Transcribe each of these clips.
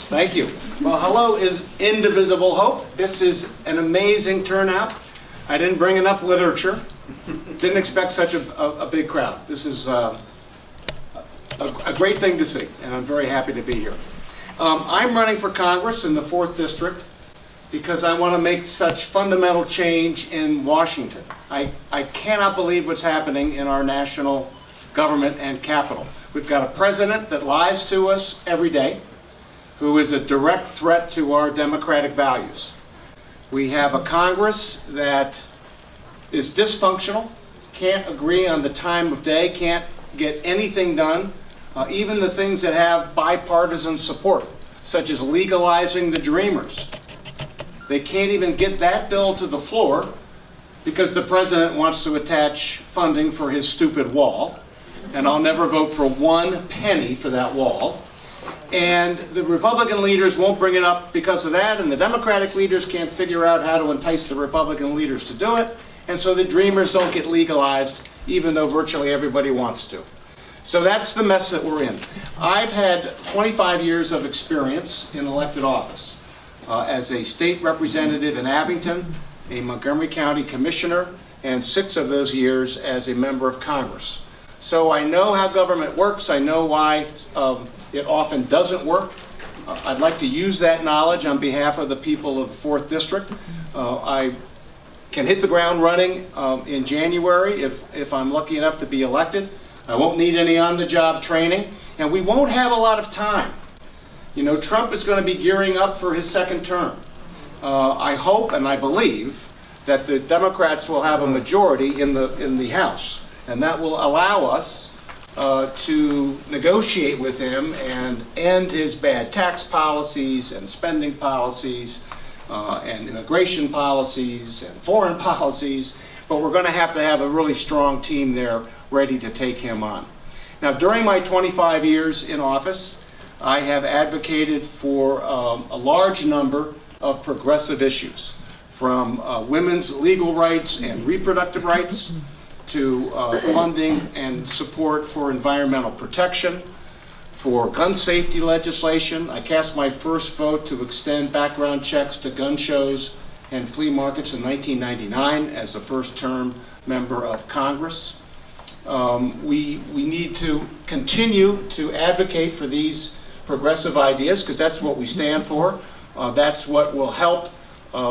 Thank you. Well, hello is Indivisible Hope. This is an amazing turnout. I didn't bring enough literature. Didn't expect such a big crowd. This is a great thing to see, and I'm very happy to be here. I'm running for Congress in the 4th District because I want to make such fundamental change in Washington. I cannot believe what's happening in our national government and Capitol. We've got a president that lies to us every day, who is a direct threat to our democratic values. We have a Congress that is dysfunctional, can't agree on the time of day, can't get anything done, even the things that have bipartisan support, such as legalizing the Dreamers. They can't even get that bill to the floor because the president wants to attach funding for his stupid wall, and I'll never vote for 1 penny for that wall. And the Republican leaders won't bring it up because of that, and the Democratic leaders can't figure out how to entice the Republican leaders to do it, and so the Dreamers don't get legalized, even though virtually everybody wants to. So that's the mess that we're in. I've had 25 years of experience in elected office as a state representative in Abington, a Montgomery County commissioner, and 6 of those years as a member of Congress. So I know how government works. I know why it often doesn't work. I'd like to use that knowledge on behalf of the people of the 4th District. I can hit the ground running in January if I'm lucky enough to be elected. I won't need any on-the-job training, and we won't have a lot of time. You know, Trump is going to be gearing up for his 2nd term. I hope and I believe that the Democrats will have a majority in the House, and that will allow us to negotiate with him and end his bad tax policies and spending policies and immigration policies and foreign policies, but we're going to have a really strong team there ready to take him on. Now, during my 25 years in office, I have advocated for a large number of progressive issues, from women's legal rights and reproductive rights to funding and support for environmental protection, for gun safety legislation. I cast my first vote to extend background checks to gun shows and flea markets in 1999 as the first-term member of Congress. We need to continue to advocate for these progressive ideas because that's what we stand for. That's what will help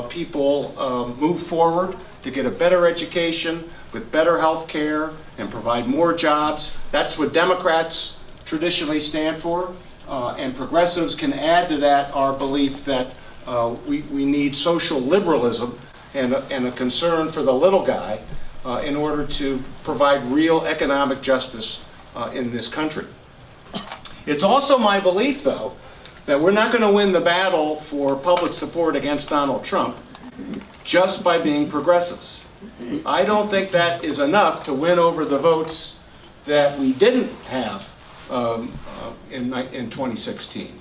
people move forward to get a better education with better health care and provide more jobs. That's what Democrats traditionally stand for, and progressives can add to that our belief that we need social liberalism and a concern for the little guy in order to provide real economic justice in this country. It's also my belief, though, that we're not going to win the battle for public support against Donald Trump just by being progressives. I don't think that is enough to win over the votes that we didn't have in 2016.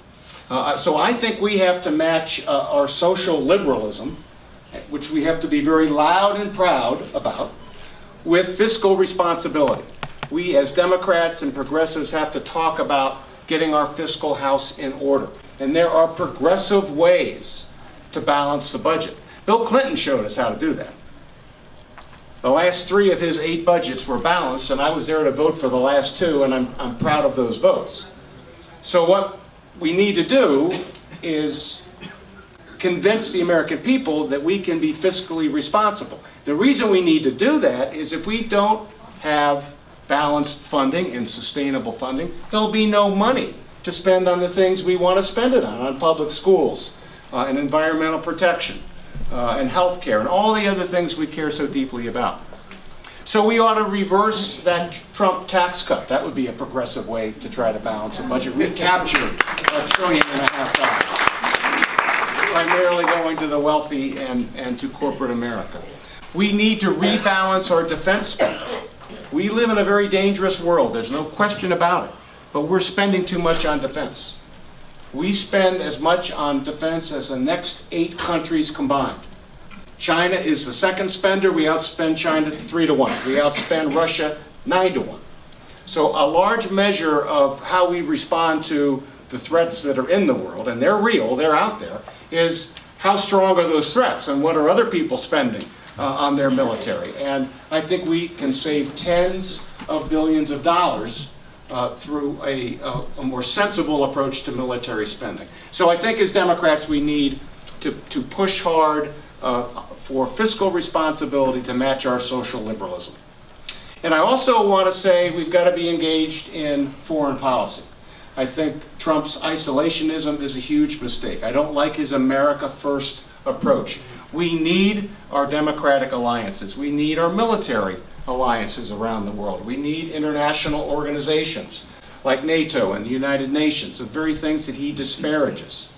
So I think we have to match our social liberalism, which we have to be very loud and proud about, with fiscal responsibility. We as Democrats and progressives have to talk about getting our fiscal house in order. And there are progressive ways to balance the budget. Bill Clinton showed us how to do that. The last 3 of his 8 budgets were balanced, and I was there to vote for the last 2, and I'm proud of those votes. So what we need to do is convince the American people that we can be fiscally responsible. The reason we need to do that is if we don't have balanced funding and sustainable funding, there'll be no money to spend on the things we want to spend it on public schools and environmental protection and health care and all the other things we care so deeply about. So we ought to reverse that Trump tax cut. That would be a progressive way to try to balance the budget. Recapture $1.5 trillion, primarily going to the wealthy and to corporate America. We need to rebalance our defense spending. We live in a very dangerous world, there's no question about it, but we're spending too much on defense. We spend as much on defense as the next 8 countries combined. China is the 2nd spender. We outspend China 3-1. We outspend Russia 9-1. So a large measure of how we respond to the threats that are in the world, and they're real, they're out there, is how strong are those threats and what are other people spending on their military. And I think we can save tens of billions of dollars through a more sensible approach to military spending. So I think as Democrats we need to push hard for fiscal responsibility to match our social liberalism. And I also want to say we've got to be engaged in foreign policy. I think Trump's isolationism is a huge mistake. I don't like his America First approach. We need our democratic alliances. We need our military alliances around the world. We need international organizations like NATO and the United Nations, the very things that he disparages.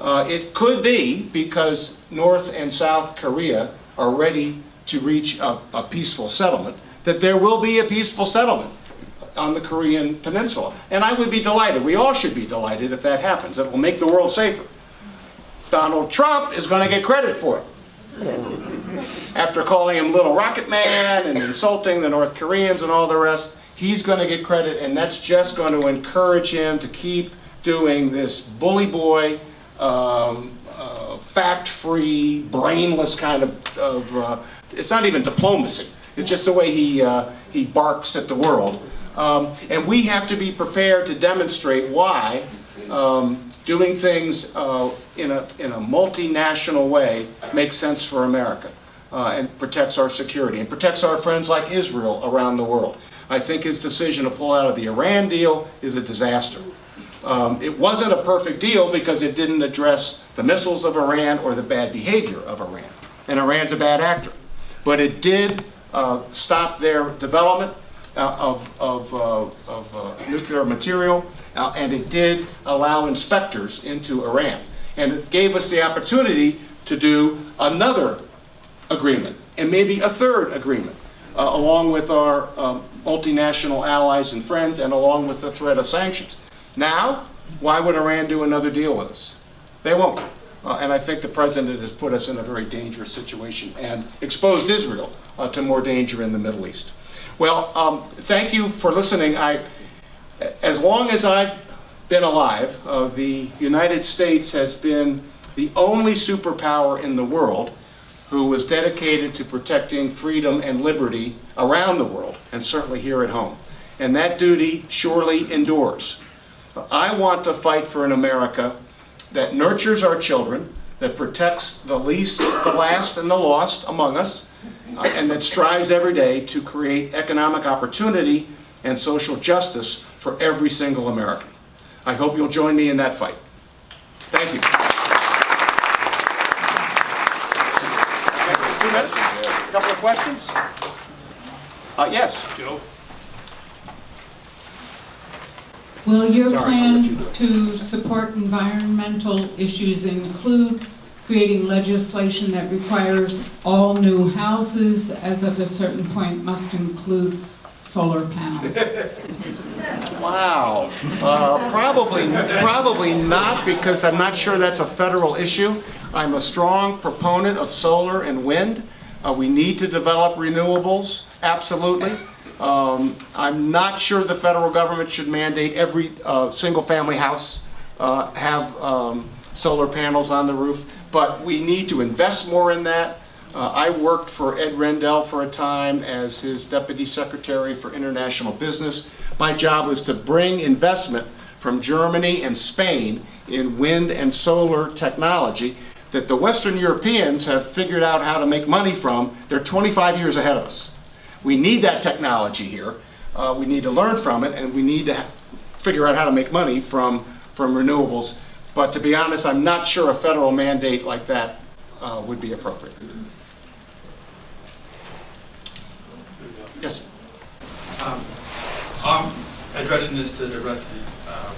It could be because North and South Korea are ready to reach a peaceful settlement, that there will be a peaceful settlement on the Korean Peninsula. And I would be delighted. We all should be delighted if that happens. It will make the world safer. Donald Trump is going to get credit for it. After calling him Little Rocket Man and insulting the North Koreans and all the rest, he's going to get credit, and that's just going to encourage him to keep doing this bully boy, fact-free, brainless kind of it's not even diplomacy. It's just the way he barks at the world. And we have to be prepared to demonstrate why doing things in a multinational way makes sense for America and protects our security and protects our friends like Israel around the world. I think his decision to pull out of the Iran deal is a disaster. It wasn't a perfect deal because it didn't address the missiles of Iran or the bad behavior of Iran. And Iran's a bad actor. But it did stop their development of nuclear material, and it did allow inspectors into Iran. And it gave us the opportunity to do another agreement, and maybe a third agreement, along with our multinational allies and friends, and along with the threat of sanctions. Now, why would Iran do another deal with us? They won't. And I think the president has put us in a very dangerous situation and exposed Israel to more danger in the Middle East. Well, thank you for listening. As long as I've been alive, the United States has been the only superpower in the world who was dedicated to protecting freedom and liberty around the world, and certainly here at home. And that duty surely endures. I want to fight for an America that nurtures our children, that protects the least, the last, and the lost among us, and that strives every day to create economic opportunity and social justice for every single American. I hope you'll join me in that fight. Thank you. 2 minutes? A couple of questions? Yes. Joe? Will your plan to support environmental issues include creating legislation that requires all new houses, as of a certain point, must include solar panels? Wow. Probably not, because I'm not sure that's a federal issue. I'm a strong proponent of solar and wind. We need to develop renewables, absolutely. I'm not sure the federal government should mandate every single-family house have solar panels on the roof, but we need to invest more in that. I worked for Ed Rendell for a time as his Deputy Secretary for International Business. My job was to bring investment from Germany and Spain in wind and solar technology that the Western Europeans have figured out how to make money from. They're 25 years ahead of us. We need that technology here. We need to learn from it, and we need to figure out how to make money from renewables. But to be honest, I'm not sure a federal mandate like that would be appropriate. Yes. I'm addressing this to the rest of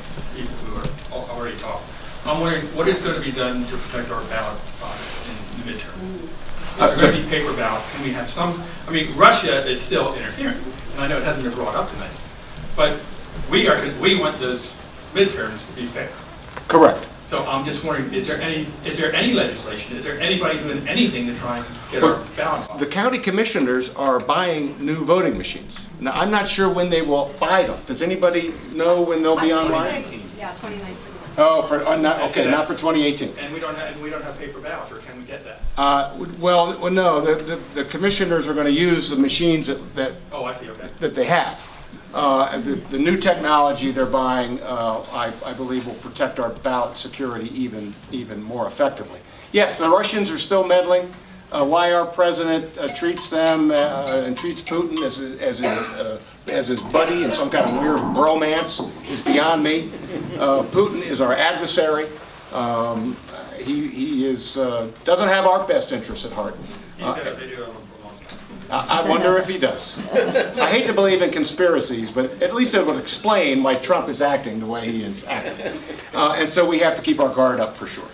the people who are already talking. I'm wondering what is going to be done to protect our ballot in the midterms. Is there going to be paper ballots? Can we have some? I mean, Russia is still interfering, and I know it hasn't been brought up tonight. But we want those midterms to be fair. Correct. So I'm just wondering, is there any legislation? Is there anybody doing anything to try and get our ballot box? The county commissioners are buying new voting machines. Now, I'm not sure when they will buy them. Does anybody know when they'll be online? 2019. Yeah, 2019. Oh, not for 2018. And we don't have paper ballots, or can we get that? Well, no, the commissioners are going to use the machines that Oh, I see, okay. that they have. The new technology they're buying, I believe, will protect our ballot security even more effectively. Yes, the Russians are still meddling. Why our president treats them and treats Putin as his buddy in some kind of weird bromance is beyond me. Putin is our adversary. He doesn't have our best interests at heart. He's got a video of him for a long time. I wonder if he does. I hate to believe in conspiracies, but at least it would explain why Trump is acting the way he is acting. And so we have to keep our guard up for sure.